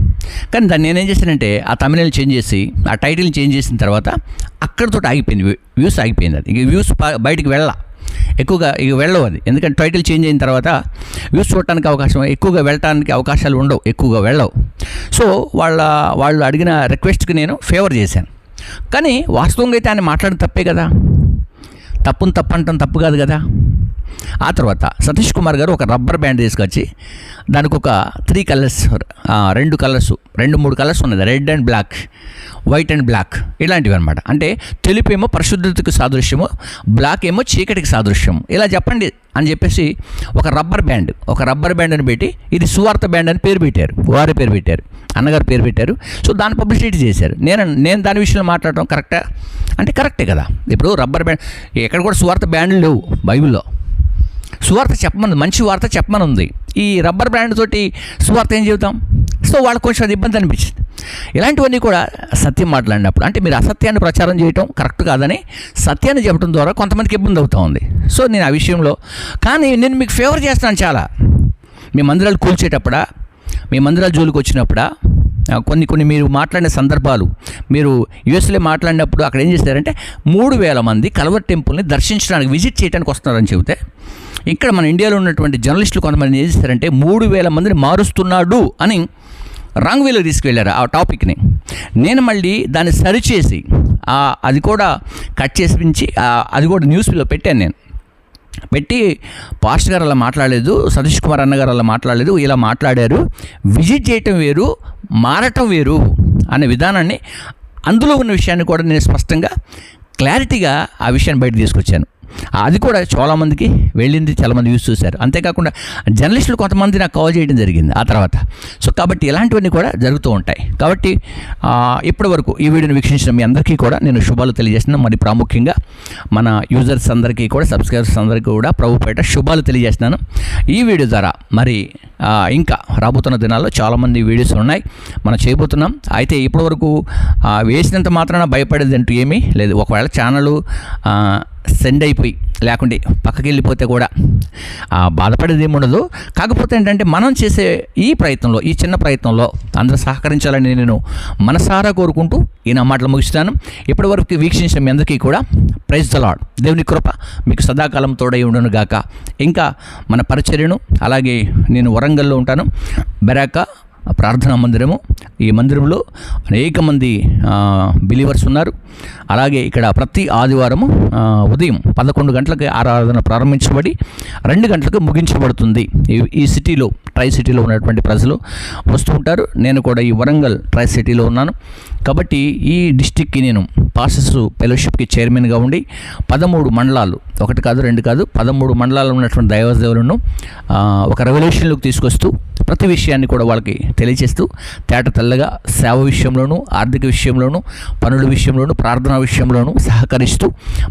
కానీ దాన్ని నేనేం చేశానంటే ఆ తమిళని చేంజ్ చేసి, ఆ టైటిల్ని చేంజ్ చేసిన తర్వాత అక్కడితో ఆగిపోయింది, వ్యూస్ ఆగిపోయింది. అది ఇక వ్యూస్ బయటికి ఎక్కువగా వెళ్ళవు అది. ఎందుకంటే టైటిల్ చేంజ్ అయిన తర్వాత వ్యూస్ చూడటానికి అవకాశం, ఎక్కువగా వెళ్ళటానికి అవకాశాలు ఉండవు, ఎక్కువగా వెళ్ళవు. సో వాళ్ళు అడిగిన రిక్వెస్ట్కి నేను ఫేవర్ చేశాను. కానీ వాస్తవంగా అయితే ఆయన మాట్లాడిన తప్పే కదా, తప్పు అంటాం తప్పు కాదు కదా. ఆ తర్వాత సతీష్ కుమార్ గారు ఒక రబ్బర్ బ్యాండ్ తీసుకొచ్చి దానికి ఒక 3 కలర్స్, 2 కలర్స్ ఉన్నది, red and black, white and black, ఇలాంటివి అనమాట. అంటే తెలుపేమో పరిశుద్ధతకు సాదృశ్యము, బ్లాక్ ఏమో చీకటికి సాదృశ్యం, ఇలా చెప్పండి అని చెప్పేసి ఒక రబ్బర్ బ్యాండ్ అని పెట్టి ఇది సువార్త బ్యాండ్ అని పేరు పెట్టారు, వారి పేరు పెట్టారు, అన్నగారు పేరు పెట్టారు. సో దాన్ని పబ్లిసిటీ చేశారు. నేను దాని విషయంలో మాట్లాడటం కరెక్టా అంటే కరెక్టే కదా. ఇప్పుడు రబ్బర్ బ్యాండ్ ఎక్కడ కూడా సువార్త బ్యాండ్లు లేవు బైబిల్లో. సువార్త చెప్పమని, మంచి వార్త చెప్పమని ఉంది. ఈ రబ్బర్ బ్యాండ్ తోటి సువార్త ఏం చెబుతాం? సో వాళ్ళకి కొంచెం అది ఇబ్బంది అనిపించింది. ఇలాంటివన్నీ కూడా సత్యం మాట్లాడినప్పుడు, అంటే మీరు అసత్యాన్ని ప్రచారం చేయటం కరెక్ట్ కాదని సత్యాన్ని చెప్పడం ద్వారా కొంతమందికి ఇబ్బంది అవుతూ ఉంది. సో నేను ఆ విషయంలో, కానీ నేను మీకు ఫేవర్ చేస్తాను చాలా. మీ మందిరాలు కూల్చేటప్పుడా, మీ మందిరాల జోలికి వచ్చినప్పుడా, కొన్ని మీరు మాట్లాడిన సందర్భాలు, మీరు యూఎస్లో మాట్లాడినప్పుడు అక్కడ ఏం చేశారంటే 3,000 మంది కల్వర్ టెంపుల్ని దర్శించడానికి, విజిట్ చేయడానికి వస్తున్నారని చెబితే, ఇక్కడ మన ఇండియాలో ఉన్నటువంటి జర్నలిస్టులు కొంతమంది ఏం చేశారంటే 3,000 మందిని మారుస్తున్నాడు అని రాంగ్ వేలో తీసుకువెళ్ళారు ఆ టాపిక్ని. నేను మళ్ళీ దాన్ని సరిచేసి అది కూడా కట్ చేసి అది కూడా న్యూస్లో పెట్టాను. నేను పెట్టి పాస్టర్ గారు అలా మాట్లాడలేదు, సతీష్ కుమార్ అన్నగారు అలా మాట్లాడలేదు, ఇలా మాట్లాడారు, విజిట్ చేయటం వేరు, మారటం వేరు అనే విధానాన్ని, అందులో ఉన్న విషయాన్ని కూడా నేను స్పష్టంగా క్లారిటీగా ఆ విషయాన్ని బయట తీసుకొచ్చాను. అది కూడా చాలామందికి వెళ్ళింది, చాలామంది యూస్ చూశారు. అంతేకాకుండా జర్నలిస్టులు కొంతమంది నాకు కాల్ చేయడం జరిగింది ఆ తర్వాత. సో కాబట్టి ఇలాంటివన్నీ కూడా జరుగుతూ ఉంటాయి. కాబట్టి ఇప్పటి వరకు ఈ వీడియోని వీక్షించిన మీ అందరికీ కూడా నేను శుభాలు తెలియజేస్తున్నాను. మరి ప్రాముఖ్యంగా మన యూజర్స్ అందరికీ కూడా, సబ్స్క్రైబర్స్ అందరికీ కూడా ప్రభుపేట శుభాలు తెలియజేస్తున్నాను. ఈ వీడియో ద్వారా మరి ఇంకా రాబోతున్న దినాల్లో చాలామంది వీడియోస్ ఉన్నాయి, మనం చేయబోతున్నాం. అయితే ఇప్పటివరకు వేసినంత మాత్రాన భయపడేది అంటూ ఏమీ లేదు. ఒకవేళ ఛానల్ సెండ్ అయిపోయి లేకుంటే పక్కకి వెళ్ళిపోతే కూడా బాధపడేది ఏమి ఉండదు. కాకపోతే ఏంటంటే మనం చేసే ఈ ప్రయత్నంలో, ఈ చిన్న ప్రయత్నంలో అందరూ సహకరించాలని నేను మనసారా కోరుకుంటూ ఈ నా మాటలు ముగిస్తాను. ఇప్పటివరకు వీక్షించిన మీ అందరికీ కూడా ప్రైజ్ ద లార్డ్. దేవుని కృప మీకు సదాకాలం తోడై ఉండును గాక. ఇంకా మన పరిచర్యను, అలాగే నేను వరంగల్లో ఉంటాను, బెరాక ప్రార్థనా మందిరము. ఈ మందిరంలో అనేక మంది బిలీవర్స్ ఉన్నారు. అలాగే ఇక్కడ ప్రతి ఆదివారము ఉదయం 11 గంటలకు ఆరాధన ప్రారంభించబడి 2 గంటలకు ముగించబడుతుంది. ఈ సిటీలో, ట్రై సిటీలో ఉన్నటువంటి ప్రజలు వస్తూ ఉంటారు. నేను కూడా ఈ వరంగల్ ట్రై సిటీలో ఉన్నాను. కాబట్టి ఈ డిస్టిక్కి నేను పాస్టర్స్ ఫెలోషిప్కి చైర్మన్గా ఉండి 13 మండలాలు, 1 కాదు 2 కాదు 13 మండలాలు ఉన్నటువంటి దైవజనులను ఒక రెవల్యూషన్లోకి తీసుకొస్తూ ప్రతి విషయాన్ని కూడా వాళ్ళకి తెలియజేస్తూ తేట తెల్లగా సేవ విషయంలోనూ, ఆర్థిక విషయంలోనూ, పనుల విషయంలోనూ, ప్రార్థనా విషయంలోనూ సహకరిస్తూ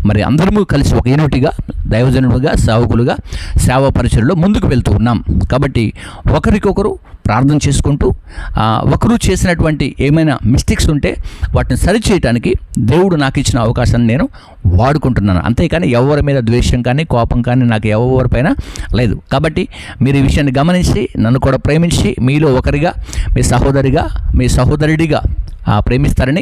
మరి అందరము కలిసి ఒక యూనిటీగా దైవజనులుగా, సేవకులుగా, సేవా పరిచయంలో ముందుకు వెళ్తూ ఉన్నాం. కాబట్టి ఒకరికొకరు ప్రార్థన చేసుకుంటూ ఒకరు చేసినటువంటి ఏమైనా మిస్టేక్స్ ఉంటే వాటిని సరిచేయటానికి దేవుడు నాకు ఇచ్చిన అవకాశాన్ని నేను వాడుకుంటున్నాను. అంతేకాని ఎవరి మీద ద్వేషం కానీ, కోపం కానీ నాకు ఎవరిపైన లేదు. కాబట్టి మీరు ఈ విషయాన్ని గమనించి నన్ను కూడా ప్రేమించి మీలో ఒకరిగా, మీ సహోదరిగా, మీ సహోదరుడిగా ప్రేమిస్తారని,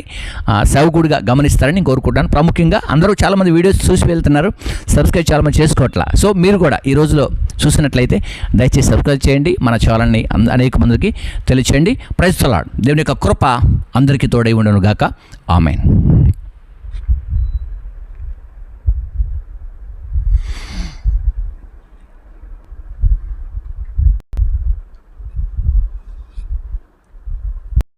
సేవకుడిగా గమనిస్తారని కోరుకుంటాను. ప్రాముఖ్యంగా అందరూ చాలామంది వీడియోస్ చూసి వెళ్తున్నారు, సబ్స్క్రైబ్ చాలామంది చేసుకోవట్లా. సో మీరు కూడా ఈ రోజులో చూసినట్లయితే దయచేసి సబ్స్క్రైబ్ చేయండి, మన ఛానల్ని అనేక మందికి తెలియచేయండి. Praise the lord. దేవుని యొక్క కృప అందరికీ తోడై ఉండును గాక. ఆమేన్.